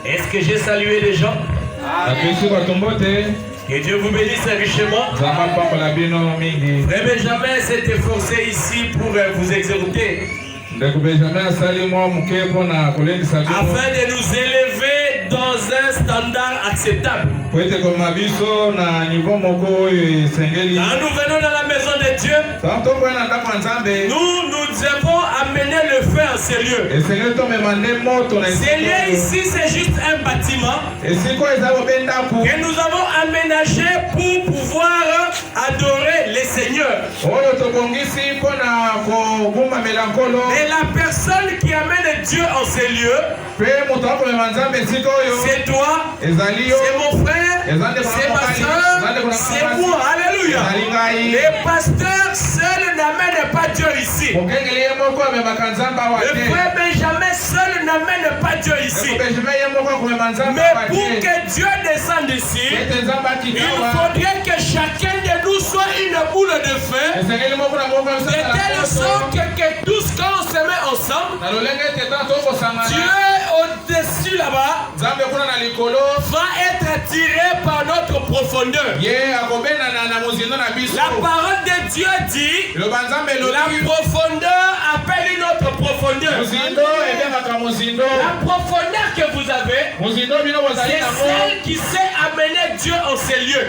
Est-ce que j'ai salué les gens? Que Dieu vous bénisse richement. Frère Benjamin s'est efforcé ici pour vous exhorter, afin de nous élever dans un standard acceptable. Quand nous venons dans la maison de Dieu, nous devons amener le feu en ces lieux. Ces lieux ici, c'est juste un bâtiment que nous avons aménagé pour pouvoir adorer les seigneurs. Et la personne qui amène Dieu en ces lieux, c'est toi, c'est mon frère, c'est ma soeur, c'est moi. Alléluia. Les pasteurs seuls n'amènent pas Dieu ici. Le frère Benjamin seul n'amène pas Dieu ici. Mais pour que Dieu descende ici, il faudrait que chacun de nous soit une boule de feu, de telle sorte que tous quand on se met ensemble, Dieu au-dessus là-bas va être attiré par notre profondeur. La parole de Dieu dit, la profondeur appelle une autre profondeur. La profondeur que vous avez, c'est celle qui sait amener Dieu en ces lieux.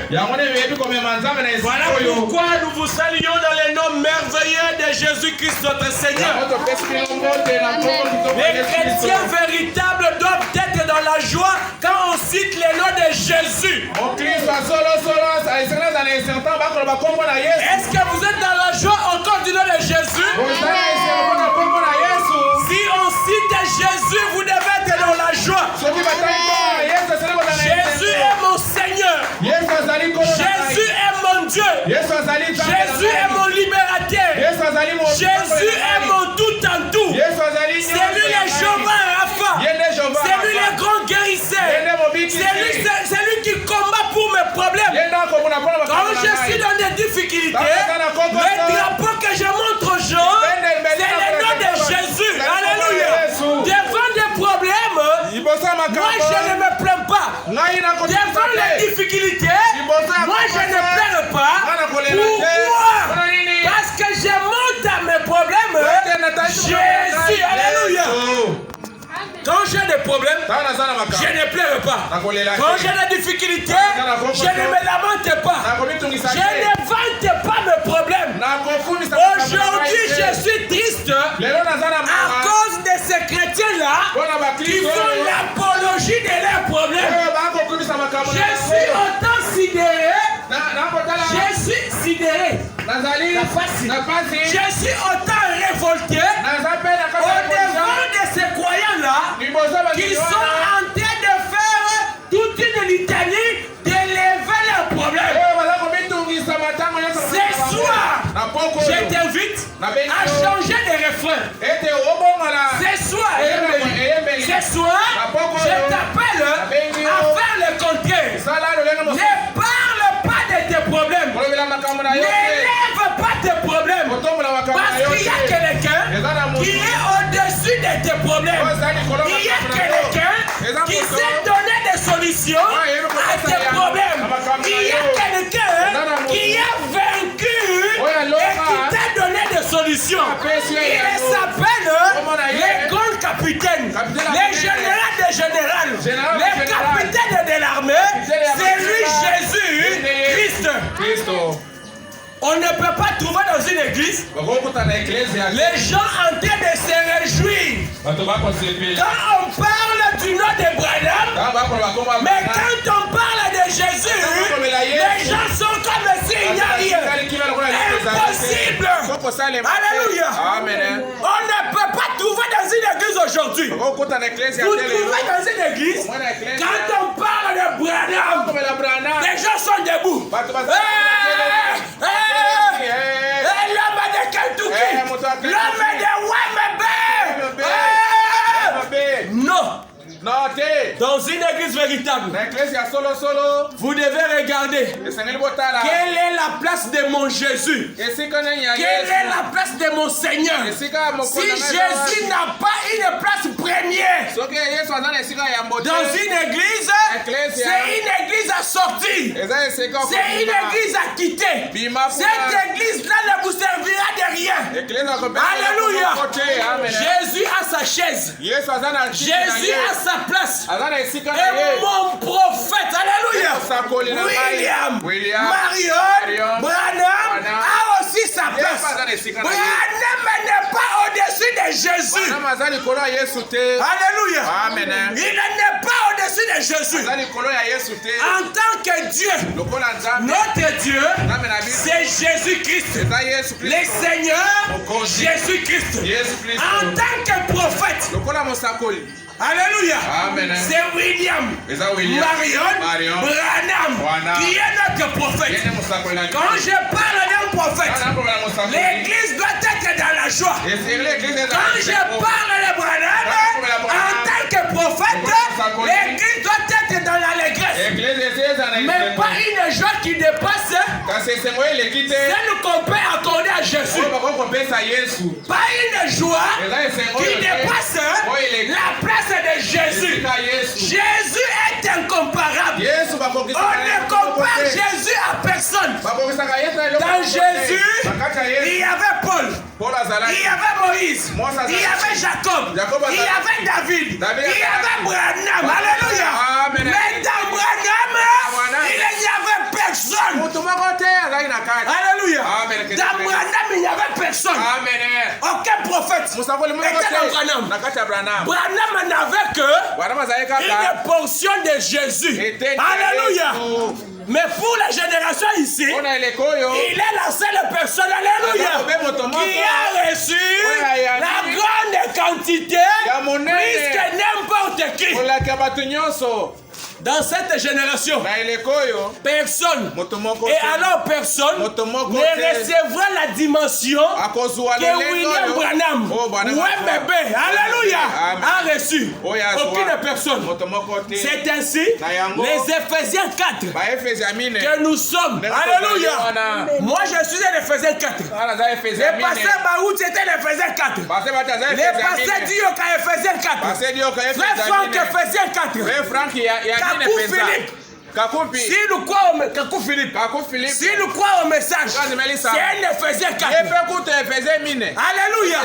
Voilà pourquoi nous vous saluons dans le nom merveilleux de Jésus-Christ notre Seigneur. Les chrétiens véritables doivent être dans la joie quand on cite le nom de Jésus. Est-ce que vous êtes dans la joie encore du nom de Jésus? Si on cite Jésus, vous devez être dans la joie. Jésus est mon Seigneur. Jésus est mon Dieu. Jésus est mon libérateur. Jésus est mon tout en tout. C'est lui le Jéhovah Rapha. C'est lui le grand guérisseur. C'est lui qui combat pour mes problèmes. Quand je suis dans des difficultés, le drapeau que je montre aux gens, c'est le nom de Jésus. Alléluia. Devant des problèmes, moi je ne me plains pas. Devant les difficultés, moi je ne pleure pas. Pourquoi? Parce que je monte à mes problèmes Jésus. Alléluia. Quand j'ai des problèmes, je ne pleure pas. Quand j'ai des difficultés, je ne me lamente pas. Je ne vante pas mes problèmes. Aujourd'hui, je suis triste à cause de ces chrétiens-là qui font l'apologie de leurs problèmes. Je suis autant sidéré. Je suis sidéré. Je suis autant révolté au-devant de ces croyants-là qui sont en train de faire toute une litanie d'élever leurs problèmes. Ce soir, je t'invite à changer de refrain. Ce soir, je t'appelle à faire le contraire. Ne parle pas de tes problèmes. N'élève pas tes problèmes. Parce qu'il y a quelqu'un qui est au-dessus de tes problèmes. Il y a quelqu'un qui sait donner des solutions à tes problèmes. Il y a quelqu'un qui a vaincu et qui t'a donné des solutions. Il s'appelle le grand capitaine, le général des généraux, le capitaine de l'armée. C'est lui Jésus Christ. On ne peut pas trouver dans une église les gens en train de se réjouir quand on parle du nom de Branham, mais quand on parle de Jésus, les gens sont comme s'il n'y a rien. Impossible. Alléluia. On ne peut pas trouver dans une église aujourd'hui. Vous trouvez dans une église, quand on parle de Branham, les gens sont debout. L'homme de Kentucky, l'homme de Wembe. Non. Dans une église véritable, vous devez regarder quelle est la place de mon Jésus. Quelle est la place de mon Seigneur. Si Jésus n'a pas une place première dans une église, c'est une église à sortir. C'est une église à quitter. Cette église-là ne vous servira de rien. Alléluia. Jésus a sa chaise. Jésus a sa place. Et mon prophète, alléluia, William Marion Branham a aussi sa place. Branham n'est pas au-dessus de Jésus. Alléluia. Il n'est pas au-dessus de Jésus. En tant que Dieu, notre Dieu, c'est Jésus-Christ. Le Seigneur, Jésus-Christ. En tant que prophète, alléluia, c'est William Marion Branham qui est notre prophète. Quand je parle d'un prophète, l'église doit être dans la joie. Quand je parle de Branham, en tant que prophète, l'église doit être dans l'allégresse. Mais pas une joie qui dépasse celle qu'on peut accorder à Jésus. Pas une joie qui dépasse la place de Jésus. Jésus est incomparable. On ne compare Jésus à personne. Dans Jésus, il y avait Paul, il y avait Moïse, il y avait Jacob, il y avait David, il y avait Branham. Alléluia. Mais dans Branham, il n'y avait personne. Alléluia. Dans Branham, il n'y avait personne. Aucun prophète était dans Branham. Branham n'avait que une portion de Jésus. Alléluia. Mais pour la génération ici, il est la seule personne, alléluia, qui a reçu la grande quantité plus que n'importe qui. Dans cette génération, personne, et alors personne ne recevra la dimension que William Branham, WMB, alléluia, a reçu. Aucune personne. C'est ainsi, les Éphésiens 4, que nous sommes, alléluia. Moi je suis un Éphésiens 4. Le pasteur Baout c'était l'Éphésiens 4. Le pasteur Dioka Éphésiens 4. Frère Franck Éphésiens 4. Kakou Philippe. Si nous croyons au message, c'est un Éphésiens 4. Alléluia.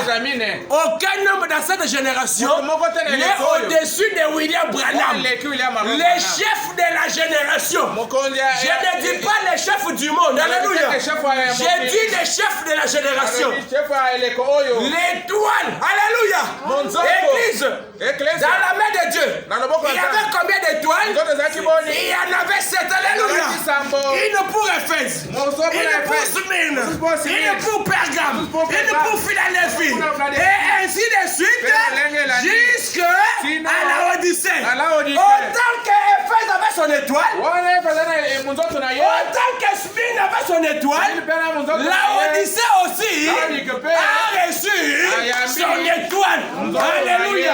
Aucun homme dans cette génération n'est au-dessus de William Branham, le chef de la génération. Je ne dis pas le chef du monde. Alléluia. Je dis le chef de la génération. L'étoile. Alléluia. Église. Dans la main de Dieu. Il y avait combien d'étoiles? Il y en avait 7. Alléluia. Une pour Éphèse, une pour Smyrne, une pour Pergame, une pour Philadelphie, et ainsi de suite jusqu'à la Odyssée. Autant qu'Éphèse avait son étoile, autant que Smyrne avait son étoile, la Odyssée aussi a reçu son étoile. Alléluia.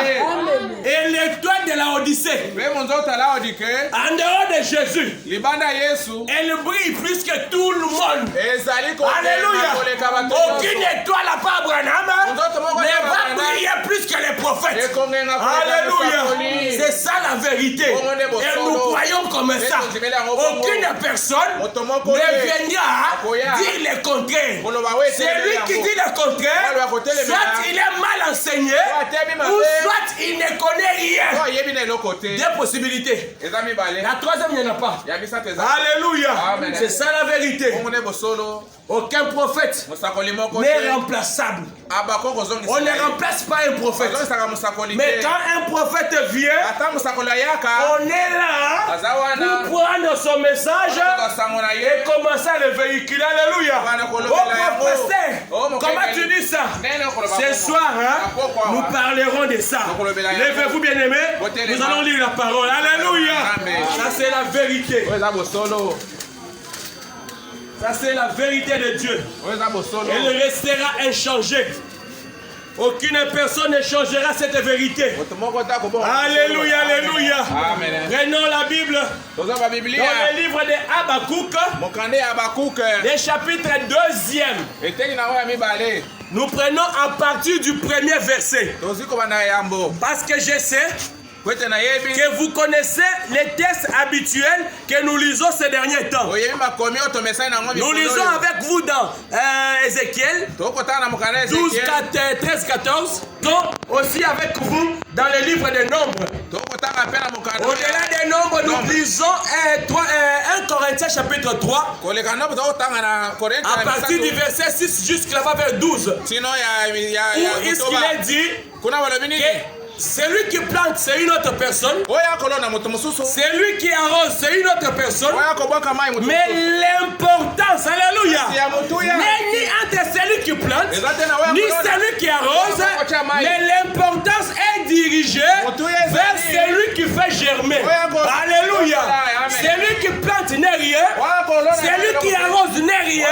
Et l'étoile de la Odyssée, en dehors de Jésus, elle brille plus que tout le monde. Alléluia. Aucune étoile à part Branham ne va briller plus que les prophètes. Alléluia. C'est ça la vérité. Et nous croyons comme ça. Aucune personne ne viendra dire le contraire. C'est lui qui dit le contraire. Soit il est mal enseigné, ou soit il ne connaît rien. Deux possibilités. La troisième, il n'y en a pas. Alléluia. C'est ça la vérité. Aucun prophète n'est remplaçable. On ne remplace pas un prophète. Mais quand un prophète vient, on est là pour prendre son message et commencer à le véhiculer. Alléluia. Oh pasteur, comment tu dis ça? Ce soir, nous parlerons de ça. Levez-vous bien aimés. Nous allons lire la parole. Alléluia. Ça c'est la vérité. Ça c'est la vérité de Dieu. Elle restera inchangée. Aucune personne ne changera cette vérité. Alléluia, alléluia. Amen. Prenons la Bible dans le livre de Habakkuk, le chapitre 2. Nous prenons à partir du premier verset. Parce que je sais que vous connaissez les textes habituels que nous lisons ces derniers temps. Nous lisons avec vous dans Ézéchiel 12, 13, 14. Donc aussi avec vous dans le livre des Nombres. Au-delà des Nombres, nous lisons 1 Corinthiens chapitre 3. À partir du verset 6 jusqu'à vers 12. Où est-ce qu'il est dit que celui qui plante, c'est une autre personne. Celui qui arrose, c'est une autre personne. Mais l'importance, alléluia, n'est ni entre celui qui plante, ni celui qui arrose. Mais l'importance est dirigée vers celui qui fait germer. Alléluia. Celui qui plante n'est rien. Celui qui arrose n'est rien.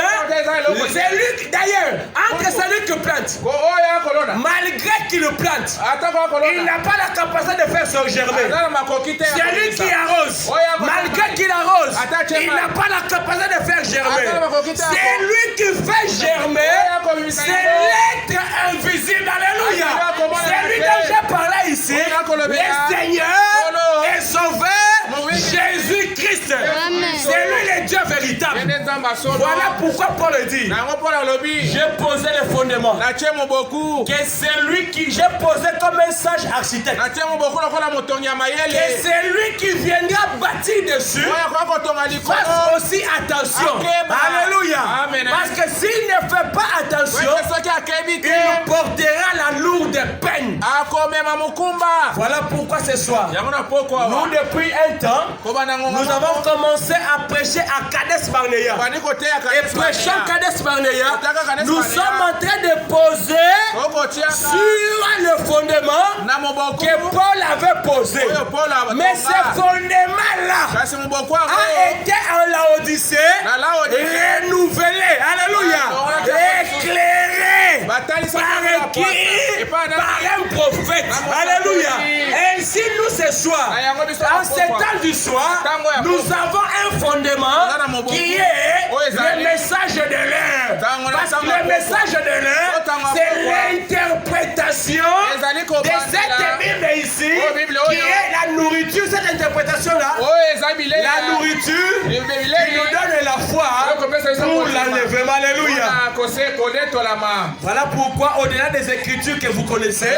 D'ailleurs, entre celui qui plante, malgré qu'il plante, il n'a pas la capacité de faire son germer. Celui qui arrose, malgré qu'il arrose, il n'a pas la capacité de faire germer. C'est lui qui fait germer, c'est l'être invisible. Alléluia. C'est lui dont j'ai parlé ici. Le Seigneur est sauvé. Jésus-Christ, c'est lui le Dieu véritable. Voilà pourquoi Paul dit, j'ai posé les fondements, que c'est lui qui j'ai posé comme un sage architecte, que c'est lui qui viendra bâtir dessus. Fasse aussi attention. Alléluia. Parce que s'il ne fait pas attention, il portera la lourde peine. Voilà pourquoi ce soir, nous depuis un temps, nous avons commencé à prêcher à Kadesh Barnea. Et prêchant Kadesh Barnea, nous sommes en train de poser sur le fondement que Paul avait posé. Mais ce fondement-là a été en Laodicée renouvelé. Alléluia. Éclairé par qui? Par un prophète. Alléluia. Ainsi nous ce soir, en ce temps du soir, nous avons un fondement qui est le message de l'air. Parce que le message de l'air, c'est l'interprétation de cette Bible ici, qui est la nourriture, cette interprétation-là. La nourriture qui nous donne la foi pour l'enlèvement. Alléluia. Voilà pourquoi, au-delà des écritures que vous connaissez,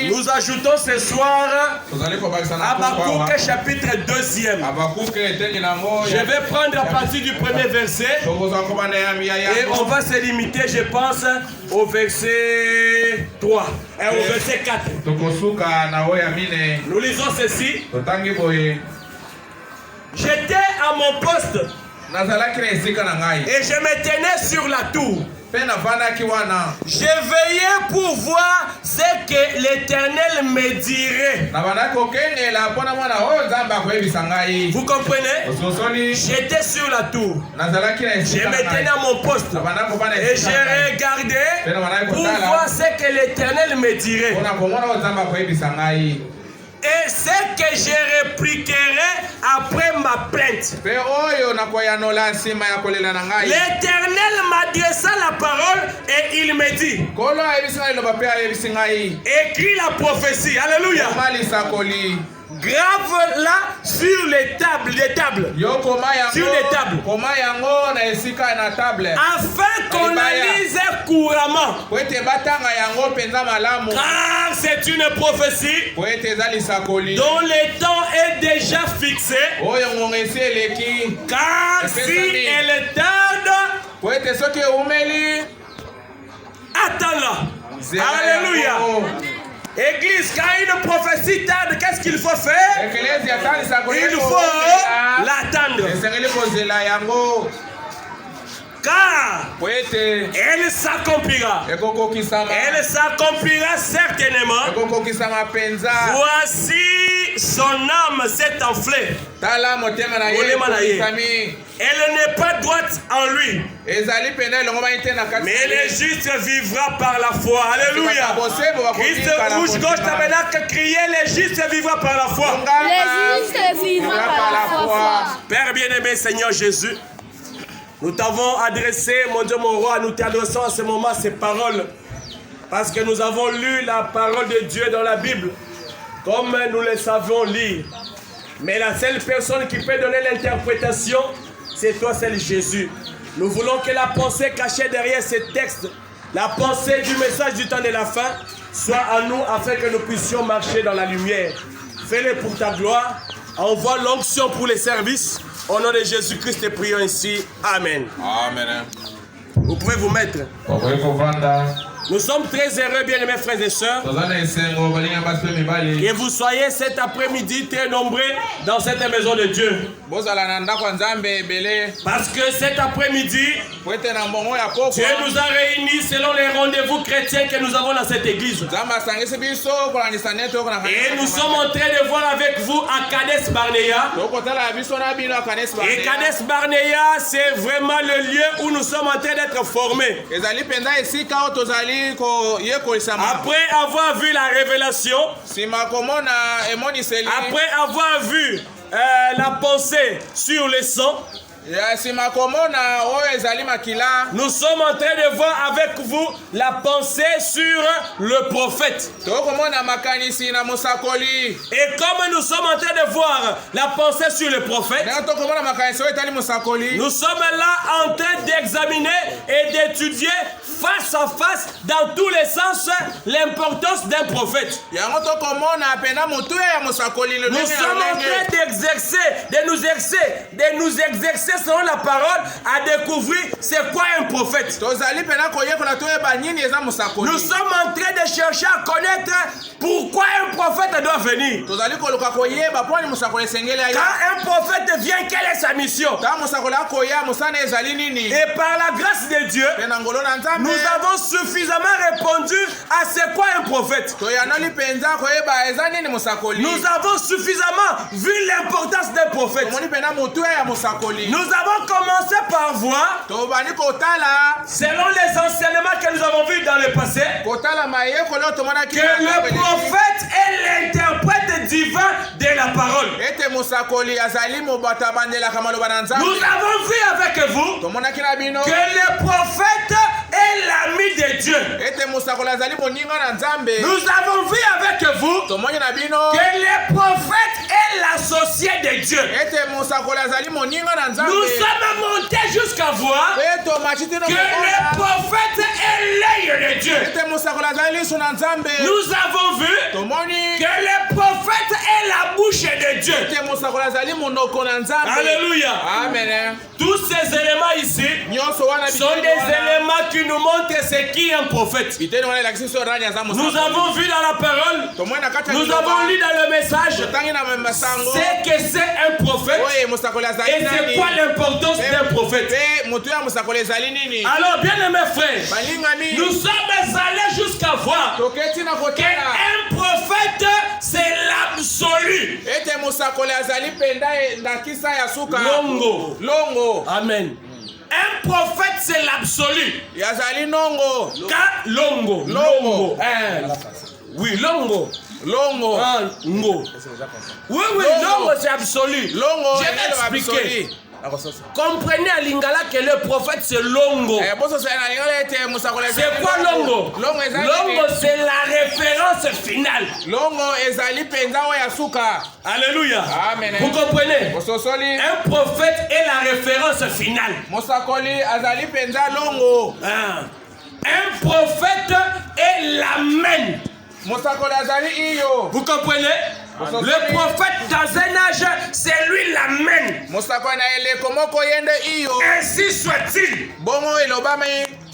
nous ajoutons ce soir Habakkuk chapitre 2. Je vais prendre à partir du premier verset et on va se limiter, je pense, au verset 3 et au verset 4. Nous lisons ceci. J'étais à mon poste et je me tenais sur la tour. Je veillais pour voir ce que l'Éternel me dirait. Vous comprenez? J'étais sur la tour. Je me tenais à mon poste. Et je regardais pour voir ce que l'Éternel me dirait. Et ce que je répliquerai après ma plainte. L'Éternel m'adressa la parole et il me dit, écris la prophétie. Alléluia. Grave-la sur les tables, sur les tables, afin qu'on la lise couramment. Car c'est une prophétie dont le temps est déjà fixé. Car si elle tarde, attends-la. Alléluia. Église, quand une prophétie tarde, qu'est-ce qu'il faut faire? Il faut l'attendre. Car elle s'accomplira. Elle s'accomplira certainement. Voici son âme s'est enflée, elle n'est pas droite en lui, mais le juste vivra par la foi. Alléluia. Christ rouge gauche tabernacle, criez, le juste vivra par la foi. Le juste vivra par la foi. Père bien-aimé, Seigneur Jésus, nous t'avons adressé, mon Dieu, mon roi, nous t'adressons à ce moment ces paroles, parce que nous avons lu la parole de Dieu dans la Bible, comme nous le savions lire. Mais la seule personne qui peut donner l'interprétation, c'est toi, c'est Jésus. Nous voulons que la pensée cachée derrière ces textes, la pensée du message du temps de la fin, soit à nous afin que nous puissions marcher dans la lumière. Fais-le pour ta gloire. Envoie l'onction pour les services. Au nom de Jésus-Christ, et prions ainsi. Amen. Amen. Vous pouvez vous mettre. Nous sommes très heureux, bien-aimés frères et sœurs, que vous soyez cet après-midi très nombreux dans cette maison de Dieu. Parce que cet après-midi, Dieu nous a réunis selon les rendez-vous chrétiens que nous avons dans cette église. Et nous sommes en train de voir avec vous à Kades Barnea. Et Kades Barnea, c'est vraiment le lieu où nous sommes en train d'être formés. Après avoir vu la révélation, après avoir vu la pensée sur le sang, nous sommes en train de voir avec vous la pensée sur le prophète. Et comme nous sommes en train de voir la pensée sur le prophète, nous sommes là en train d'examiner et d'étudier face à face, dans tous les sens, l'importance d'un prophète. Nous sommes en train de nous exercer selon la parole à découvrir c'est quoi un prophète. Nous sommes en train de chercher à connaître pourquoi un prophète doit venir. Quand un prophète vient, quelle est sa mission? Et par la grâce de Dieu, nous avons suffisamment répondu à c'est quoi un prophète. Nous avons suffisamment vu l'importance d'un prophète. Nous avons commencé par voir, selon les enseignements que nous avons vus dans le passé, que le prophète est l'interprète divin de la parole. Nous avons vu avec vous que le prophète est l'ami de Dieu. Nous avons vu avec vous que le prophète est l'associé de Dieu. Nous sommes montés jusqu'à voir que le prophète est l'œil de Dieu. Nous avons vu que le prophète est la bouche de Dieu. Alléluia. Amen. Tous ces éléments ici sont des éléments qui nous montrent ce qui est un prophète. Nous avons vu dans la parole, nous avons lu dans le message ce que c'est un prophète et c'est quoi l'importance d'un prophète. Alors bien aimés frères, nous sommes allés jusqu'à voir qu'un prophète c'est l'absolu. Longo. Amen. Un prophète c'est l'absolu. Longo. Oui, longo. Ngo. Oui, longo c'est absolu. Je vais expliquer. Comprenez à Lingala que le prophète c'est Longo. C'est quoi Longo? Longo c'est la référence finale. Alléluia. Amen. Vous comprenez? Un prophète est la référence finale. Un prophète est l'amen. Vous comprenez? Le prophète dans un âge, c'est lui l'amen. Ainsi soit-il.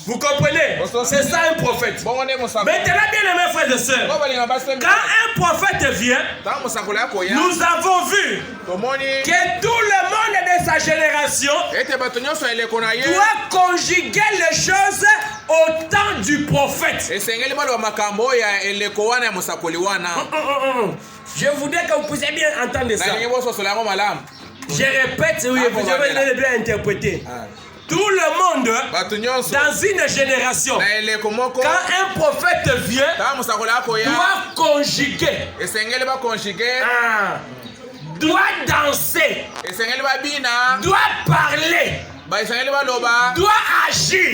Vous comprenez? C'est ça un prophète. Maintenant, bien aimés frères et sœurs, quand un prophète vient, nous avons vu que tout le monde de sa génération doit conjuguer les choses au temps du prophète. Je voudrais que vous puissiez bien entendre ça. Je répète, oui, vous devez bien interpréter. Tout le monde, dans une génération, quand un prophète vient, doit conjuguer, doit danser, doit parler, doit agir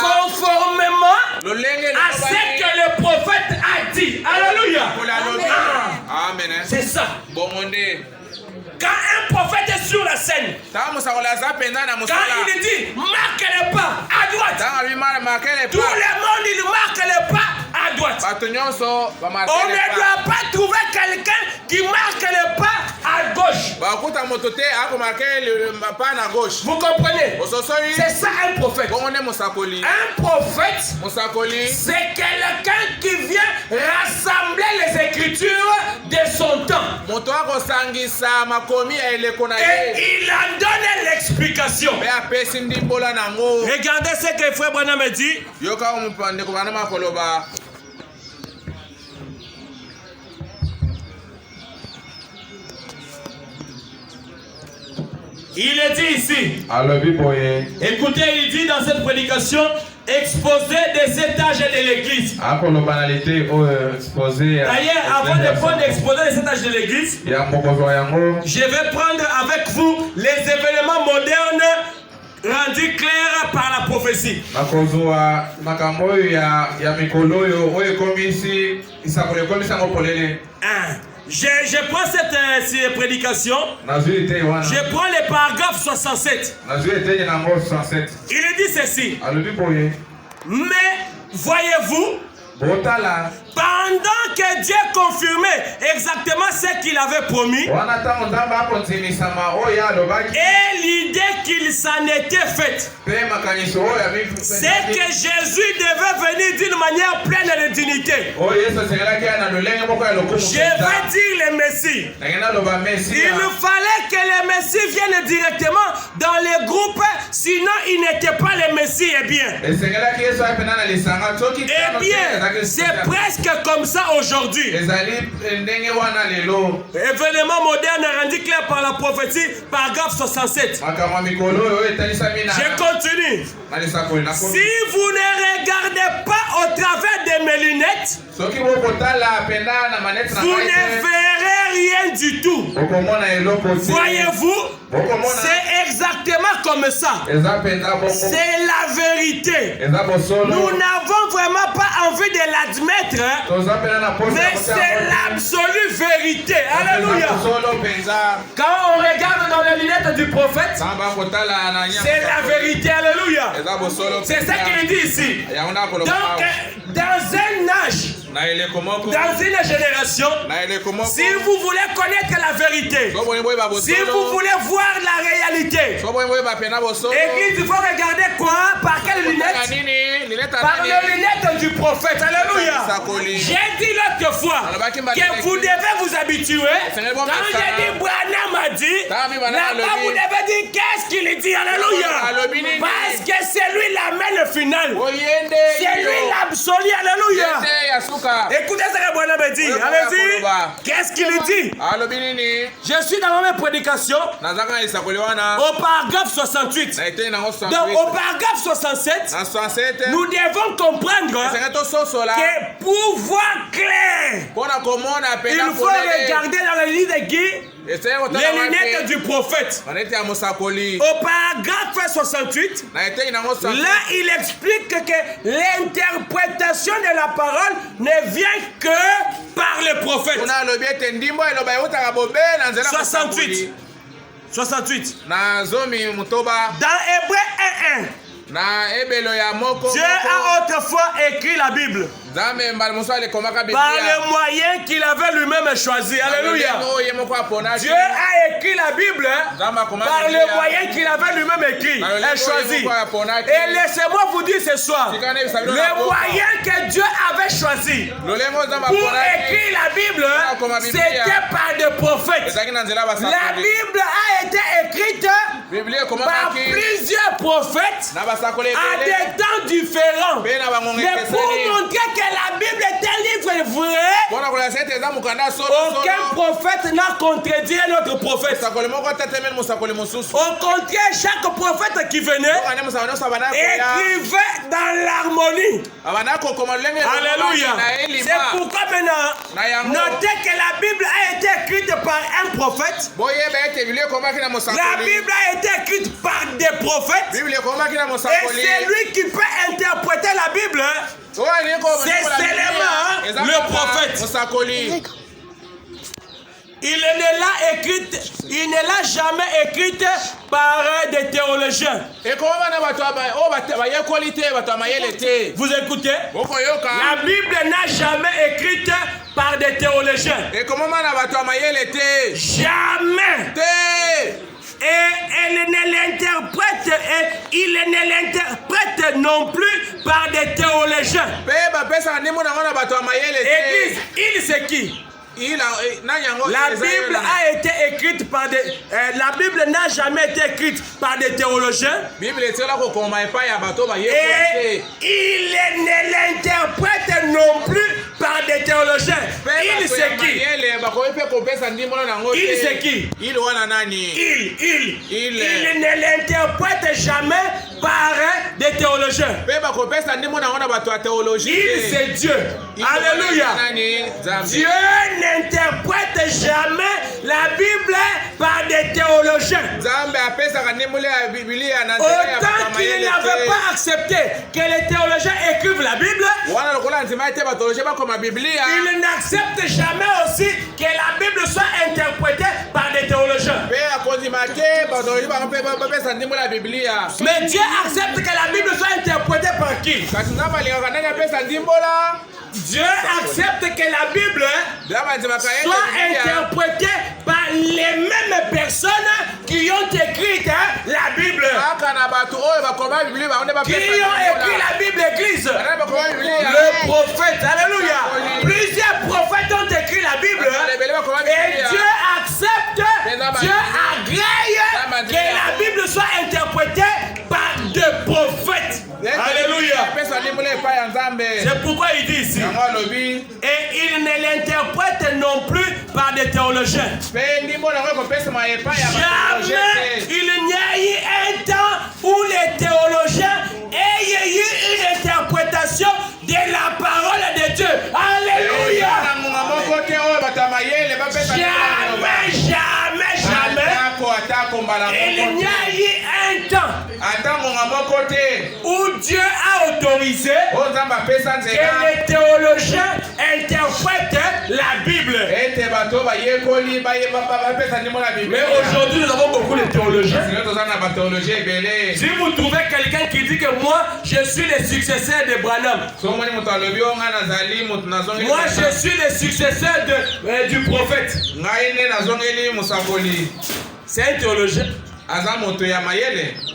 conformément à ce que le prophète a dit. Alléluia. Amen. C'est ça. Quand un prophète est sur la scène, quand il dit marque le pas à droite, tout le monde il marque le pas à droite. On ne doit pas trouver quelqu'un qui marque le pas à gauche. Vous comprenez? C'est ça un prophète. Un prophète, c'est quelqu'un qui vient rassembler les écritures de son temps. Et il en donne l'explication. Regardez ce que Frère Branham me dit. Il est dit ici. Écoutez, il dit dans cette prédication, exposé des étages de l'église. D'ailleurs, avant de prendre l'exposé des étages de l'église, je vais prendre avec vous les événements modernes rendus clairs par la prophétie. Je prends cette prédication. Je prends le paragraphe 67. Il est dit ceci. Mais voyez-vous, pendant que Dieu confirmait exactement ce qu'il avait promis et l'idée qu'il s'en était faite, c'est que Jésus devait venir d'une manière pleine de dignité. Je vais dire le Messie. Il fallait que le Messie vienne directement dans les groupes, sinon il n'était pas le Messie. Eh bien, c'est presque comme ça aujourd'hui. Événement moderne rendu clair par la prophétie, paragraphe 67. Je continue. Si vous ne regardez pas au travers de mes lunettes, vous ne verrez rien du tout. Voyez-vous, c'est exactement comme ça. C'est la vérité. Nous n'avons vraiment pas envie de l'admettre, mais c'est l'absolue vérité. Alléluia. Quand on regarde dans les lunettes du prophète, c'est la vérité. Alléluia. C'est ça qu'il dit ici. Donc, dans un âge, dans une génération, si vous voulez connaître la vérité, si vous voulez voir la réalité, il faut regarder quoi? Par quelles lunettes? Par les lunettes du prophète. Alléluia. J'ai dit l'autre fois que vous devez vous habituer. Quand j'ai dit Branham a dit, là-bas vous devez dire qu'est-ce qu'il dit. Alléluia. Parce que c'est lui la main finale. C'est lui l'absolu. Alléluia. Écoutez ce que Branham a dit. Allez-y. Qu'est-ce qu'il dit? Je suis dans ma prédication au paragraphe 68. Donc au paragraphe 67, nous devons comprendre que pour voir clair, il faut regarder dans les lignes de Guy les lunettes du prophète. Au paragraphe 68, là il explique que l'interprétation de la parole ne vient que par le prophète. 68. Dans Hébreu 1:1, Dieu a autrefois écrit la Bible. par les moyens qu'il avait lui-même choisi. Alléluia. Dieu a écrit la Bible par les moyens qu'il avait lui-même écrit et choisi. Et laissez-moi vous dire ce soir, le moyen que Dieu avait choisi pour écrire la Bible, c'était par des prophètes. La Bible a été écrite par plusieurs prophètes à des temps différents. Mais pour montrer que la Bible est un livre vrai, aucun prophète n'a contredit notre prophète. Au contraire, chaque prophète qui venait écrivait dans l'harmonie. Alléluia. C'est pourquoi maintenant, notez que la Bible a été écrite par un prophète. La Bible a été écrite par des prophètes. Et c'est lui qui peut interpréter la Bible. C'est seulement le prophète. Il ne l'a jamais écrite par des théologiens. Vous écoutez? La Bible n'a jamais écrite par des théologiens. Jamais. Et il ne l'interprète non plus par des théologiens. Église, il c'est qui? La Bible a été écrite par des... la Bible n'a jamais été écrite par des théologiens. Et il ne l'interprète non plus par des théologiens. Il c'est qui? Il c'est qui? Il ne l'interprète jamais par des théologiens. Il c'est Dieu. Alléluia. Dieu n'interprète jamais la Bible par des théologiens. Autant qu'il n'avait pas accepté que les théologiens écrivent la Bible, il n'accepte jamais aussi que la Bible soit interprétée par des théologiens. Mais Dieu accepte que la Bible soit interprétée par qui? Dieu accepte que la Bible soit interprétée par les mêmes personnes qui ont écrit la Bible. Qui ont écrit la Bible, Église? Le prophète. Alléluia. Plusieurs prophètes ont écrit la Bible. Et Dieu accepte, Dieu agrée que la Bible soit interprétée par des prophètes. Alléluia. C'est pourquoi il dit ici. Et il ne l'interprète non plus par des théologiens. Jamais il n'y a eu un temps où les théologiens aient eu une interprétation de la parole de Dieu. Alléluia. Jamais. Il n'y a eu un temps où Dieu a autorisé que les théologiens interprètent la Bible. Mais aujourd'hui, nous avons beaucoup de théologiens. Si vous trouvez quelqu'un qui dit que moi, je suis le successeur de Branham, moi, je suis le successeur du prophète, c'est un théologien.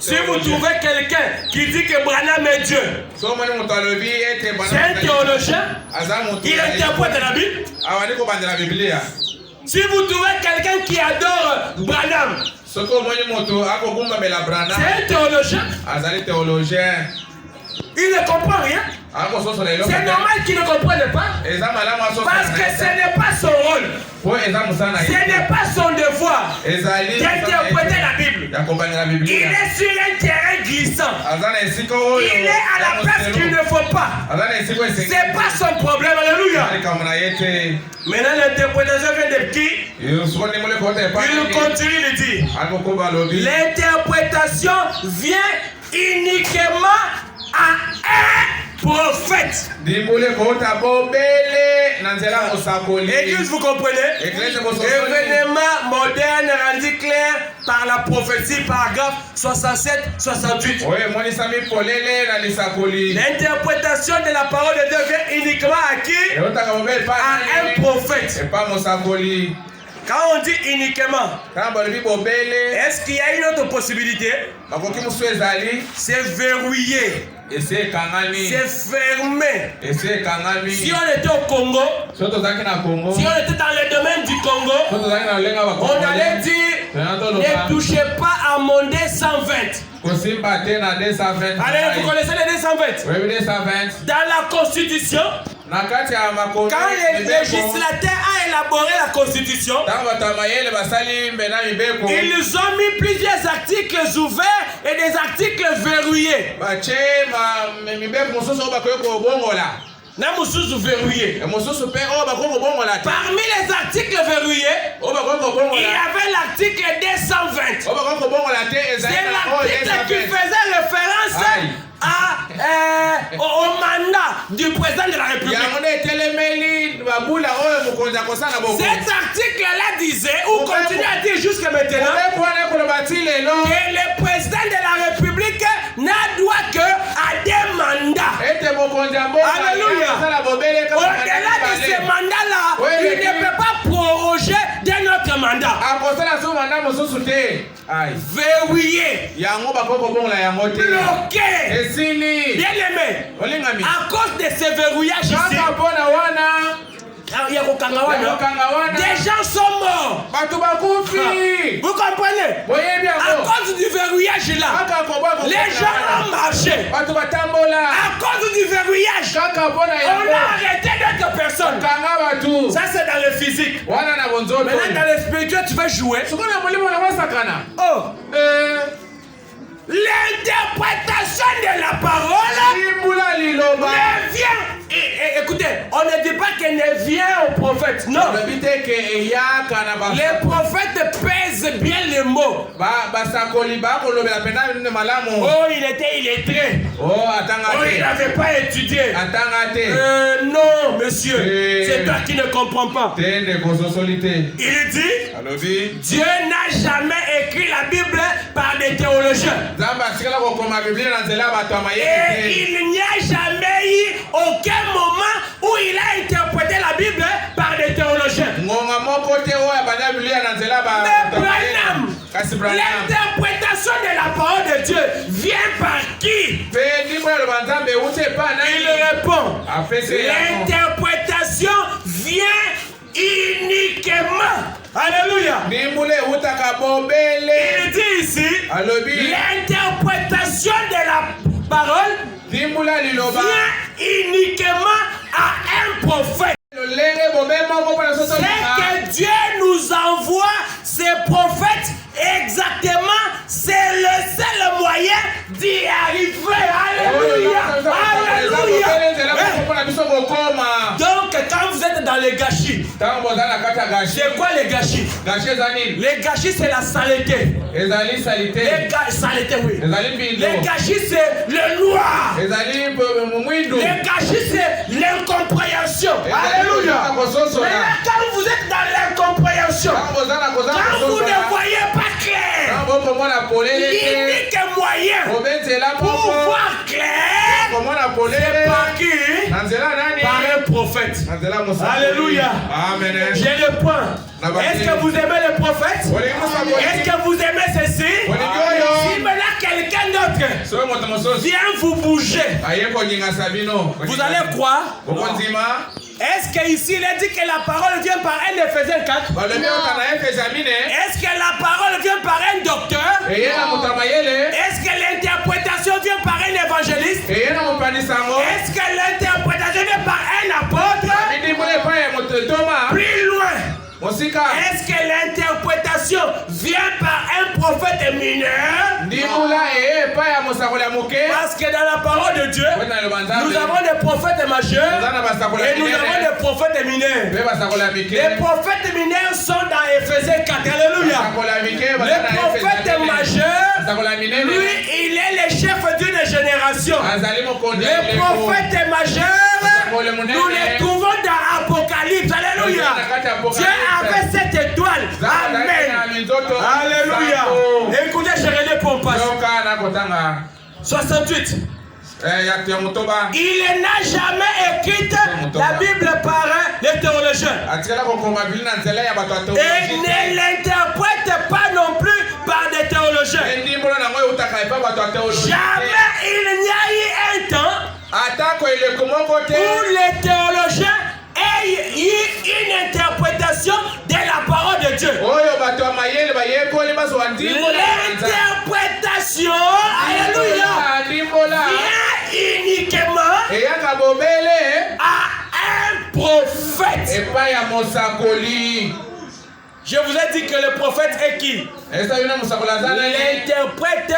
Si vous trouvez quelqu'un qui dit que Branham est Dieu, c'est un théologien. Il interprète la Bible. Si vous trouvez quelqu'un qui adore Branham, c'est un théologien. Il ne comprend rien. C'est normal qu'il ne comprenne pas. Parce que ce n'est pas son rôle. Ce n'est pas son devoir d'interpréter la Bible. Il est sur un terrain glissant. Il est à la place qu'il ne faut pas. C'est pas son problème. Alléluia. Maintenant l'interprétation vient de qui? Il continue de dire. L'interprétation vient uniquement à un prophète. Église, vous comprenez? Événement moderne rendu clair par la prophétie, paragraphe 67-68. L'interprétation de la parole de Dieu vient uniquement à qui? À un prophète. Quand on dit uniquement, est-ce qu'il y a une autre possibilité? C'est verrouillé. C'est fermé. Si on était au Congo, si on était dans le domaine du Congo, on allait dire ne touchez pas à mon D120. Allez, vous connaissez les D120? Dans la Constitution, quand le législateur a élaboré la Constitution, ils ont mis plusieurs articles ouverts et des articles verrouillés. Parmi les articles verrouillés, il y avait l'article 220. C'est l'article qui faisait référence au mandat du président de la République. Cet article-là disait, ou continue à dire jusqu'à maintenant, que le président de la République n'a droit que à des mandats. Alléluia. Au-delà de ces mandats-là, il ne peut pas proroger d'un autre mandat. Verrouillé, bloqué, bien aimé. À cause de ces verrouillages ici, des gens sont morts. Vous comprenez? À cause du verrouillage là, les gens ont marché. À cause du verrouillage, on a arrêté d'autres personnes. Ça c'est dans le physique. Maintenant dans le spirituel, tu vas jouer. Oh. L'interprétation de la parole ne vient. Écoutez, on ne dit pas qu'elle ne vient au prophète. Non. Les prophètes pèsent bien les mots. Oh, il était illettré. Oh, il n'avait pas étudié. Non, monsieur. C'est toi qui ne comprends pas. Il dit, Dieu n'a jamais écrit la Bible par des théologiens. Et il n'y a jamais eu aucun moment où il a interprété la Bible par des théologiens. Mais l'interprétation de la parole de Dieu vient par qui? Il répond. L'interprétation vient uniquement. Alléluia. Il dit ici, l'interprétation de la parole vient uniquement à un prophète. C'est que Dieu nous envoie ces prophètes exactement, c'est le seul moyen d'y arriver. Alléluia. Alléluia. Donc quand vous êtes dans les gâchis, c'est quoi les gâchis? Les gâchis c'est la saleté. Les saleté, oui. Les gâchis c'est le noir. Les gâchis c'est l'incompréhension. Alléluia. Mais là, quand vous êtes dans l'incompréhension, quand vous ne voyez pas clair, l'unique moyen pour voir clair, c'est par qui? Par un prophète. Alléluia. J'ai le point. Est-ce que vous aimez les prophètes? Est-ce que vous aimez ceci? Si maintenant quelqu'un d'autre vient vous bouger, vous allez croire? Est-ce qu'ici il a dit que la parole vient par un Éphésiens 4? Est-ce que la parole vient par un docteur? Est-ce que l'interprétation vient par un évangéliste? Est-ce que l'interprétation vient par un apôtre? Plus loin. Est-ce que l'interprétation vient par un prophète mineur? Parce que dans la parole de Dieu, nous avons des prophètes majeurs et nous avons des prophètes mineurs. Les prophètes mineurs sont dans Éphésiens 4. Alléluia. Le prophète majeur, lui, il est le chef d'une génération. Les prophètes majeurs, nous les trouvons dans Apocalypse. Dieu avait cette étoile. Amen. Alléluia. Écoutez, je relis pour passer. 68. Il n'a jamais écrit la Bible par les théologiens. Et ne l'interprète pas non plus par des théologiens. Jamais il n'y a eu un temps où les théologiens aient eu une interprétation de la parole de Dieu. L'interprétation, alléluia, vient uniquement à un prophète. Je vous ai dit que le prophète est qui? L'interprète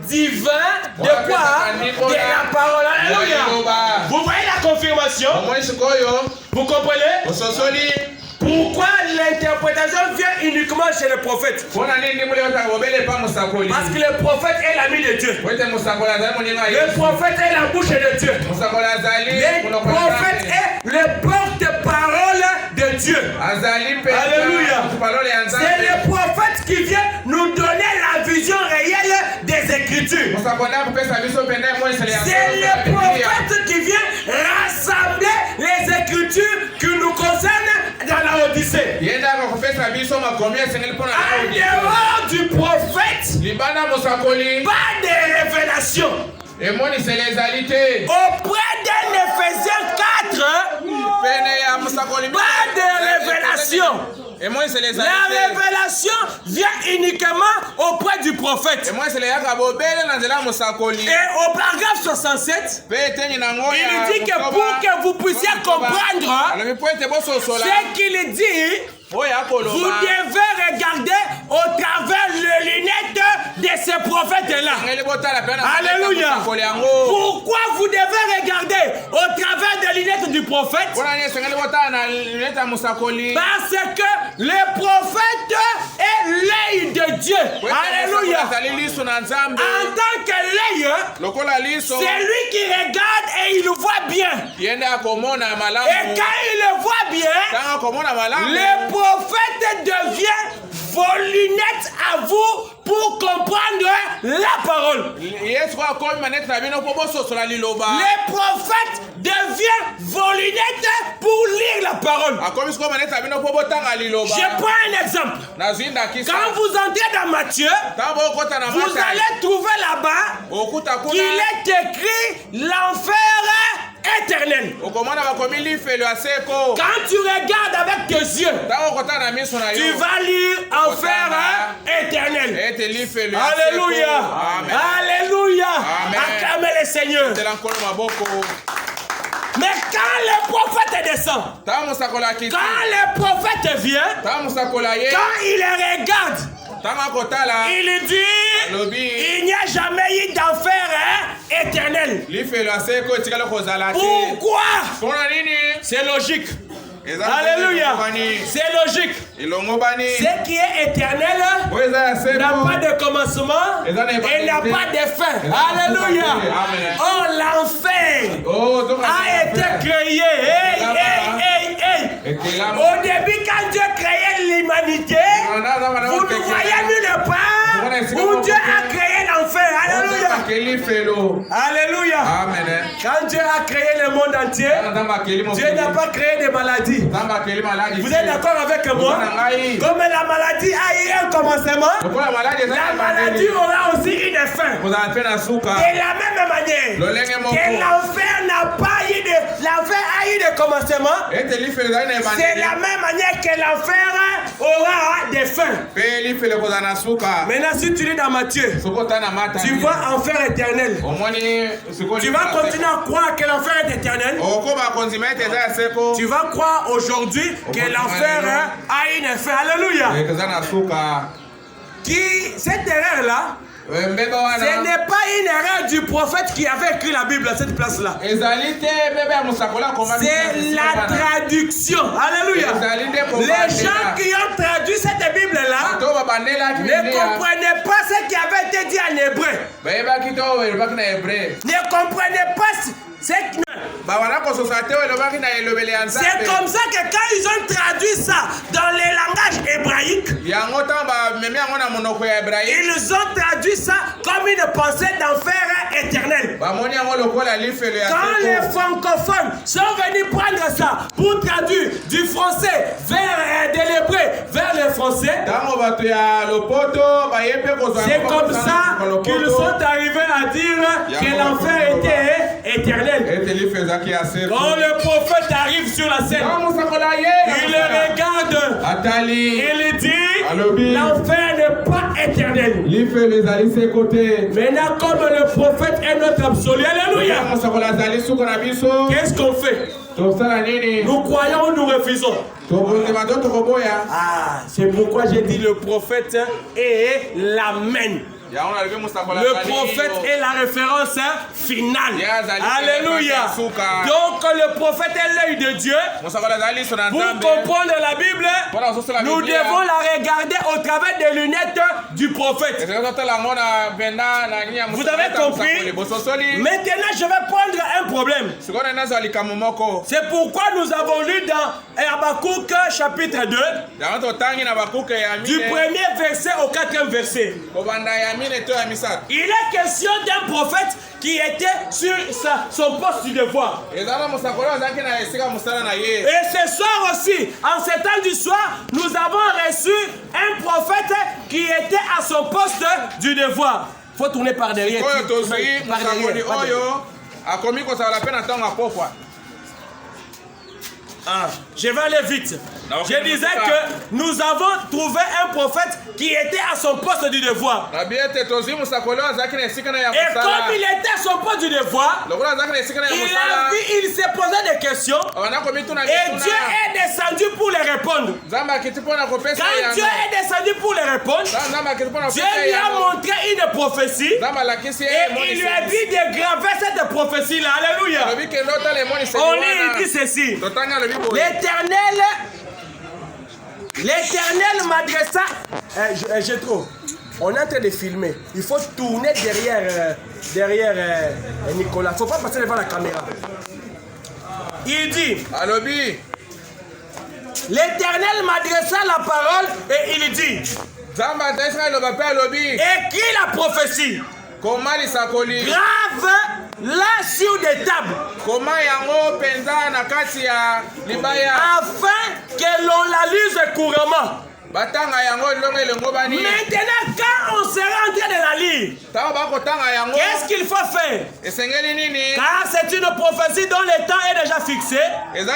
divin de quoi? De la parole. Alléluia. Vous voyez la confirmation? Vous comprenez? Pourquoi l'interprétation vient uniquement chez le prophète? Parce que le prophète est l'ami de Dieu. Le prophète est la bouche de Dieu. Le prophète est le porte-parole de Dieu. Alléluia. C'est le prophète qui vient nous donner la vision réelle des Écritures. C'est le prophète qui vient rassembler les Écritures qui nous concernent dans la Odyssée. En dehors du prophète, pas de révélation. Auprès d'un Éphésiens 4, pas de révélation. La révélation vient uniquement auprès du prophète. Et au paragraphe 67, il dit que pour que vous puissiez comprendre ce qu'il dit, vous devez regarder au travers les lunettes de ces prophètes-là. Alléluia. Pourquoi vous devez regarder au travers des lunettes du prophète? Parce que le prophète est l'œil de Dieu. Alléluia. En tant que l'œil, c'est lui qui regarde et il voit bien. Et quand il le voit bien, le prophète devient vos lunettes à vous pour comprendre la parole. Le prophète devient vos lunettes pour lire la parole. Je prends un exemple. Quand vous entrez dans Matthieu, vous allez trouver là-bas qu'il est écrit l'enfer éternel. Quand tu regardes avec tes yeux, tu vas lire enfer éternel. Alléluia. Alléluia. Acclamez le Seigneur. Mais quand le prophète descend, quand le prophète vient, quand il regarde, il dit, il n'y a jamais eu d'enfer éternel. Pourquoi? C'est logique. Alléluia. C'est logique. Ce qui est éternel n'a pas de commencement et n'a pas de fin. Alléluia. Oh, l'enfer a été créé. Au début, quand Dieu créait l'humanité, vous ne voyez nulle part où Dieu a créé l'enfer. Alléluia. Alléluia. Quand Dieu a créé le monde entier, Dieu n'a pas créé de maladies. Vous êtes d'accord avec moi? Comme la maladie a eu un commencement, la maladie aura aussi une fin. De la même manière que l'enfer n'a pas eu de, l'enfer a eu de commencement, c'est la même manière que l'enfer aura des fins. Maintenant, si tu lis dans Matthieu, tu vois enfer éternel. Tu vas continuer à croire que l'enfer est éternel. Tu vas croire aujourd'hui que l'enfer a une fin. Alléluia. Cette erreur-là, ce n'est pas une erreur du prophète qui avait écrit la Bible à cette place-là. C'est la traduction. Alléluia. Les gens qui ont traduit cette Bible-là ne comprenaient pas ce qui avait été dit en hébreu. Ne comprenaient pas C'est comme ça que quand ils ont traduit ça dans les langages hébraïques, ils ont traduit ça comme une pensée d'enfer éternel. Quand les francophones sont venus prendre ça pour traduire du français vers de l'hébreu vers les français, c'est comme ça qu'ils sont arrivés à dire que l'enfer était éternel. Quand le prophète arrive sur la scène, il le regarde, il dit l'enfer n'est pas éternel. Maintenant, comme le prophète est notre absolu, alléluia, qu'est-ce qu'on fait? Nous croyons ou nous refusons? Ah, c'est pourquoi j'ai dit le prophète est l'amen. Le prophète est la référence finale. Alléluia. Donc le prophète est l'œil de Dieu. Pour comprendre la Bible, nous devons la regarder au travers des lunettes du prophète. Vous avez compris? Maintenant, je vais prendre un problème. C'est pourquoi nous avons lu dans Habakkuk chapitre 2, du premier verset au 4e verset. Il est question d'un prophète qui était sur son poste du devoir. Et ce soir aussi, en ce temps du soir, nous avons reçu un prophète qui était à son poste du devoir. Il faut tourner par derrière. Je vais aller vite. Je disais que nous avons trouvé un prophète qui était à son poste du devoir. Et comme il était à son poste du devoir, il s'est posé des questions. Et Dieu est descendu pour les répondre. Quand Dieu est descendu pour les répondre, Dieu lui a montré une prophétie. Et il lui a dit de graver cette prophétie-là. Alléluia. On lit, il dit ceci. L'Éternel m'adressa. J'ai trop. On est en train de filmer. Il faut tourner derrière Nicolas. Il ne faut pas passer devant la caméra. Il dit. L'Éternel m'adressa la parole et il dit. Écris la prophétie. Grave là sur des tables. Afin que l'on la lise couramment. Maintenant, quand on sera en train de la lire, qu'est-ce qu'il faut faire? Car c'est une prophétie dont le temps est déjà fixé. Elle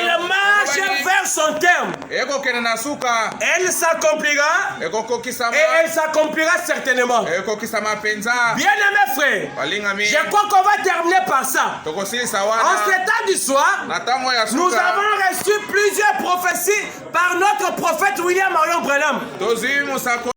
marche vers son terme. Elle s'accomplira. Et elle s'accomplira certainement. Bien-aimés frères, je crois qu'on va terminer par ça. En ce temps du soir, nous avons reçu plusieurs prophéties par notre prophète William Marion Branham.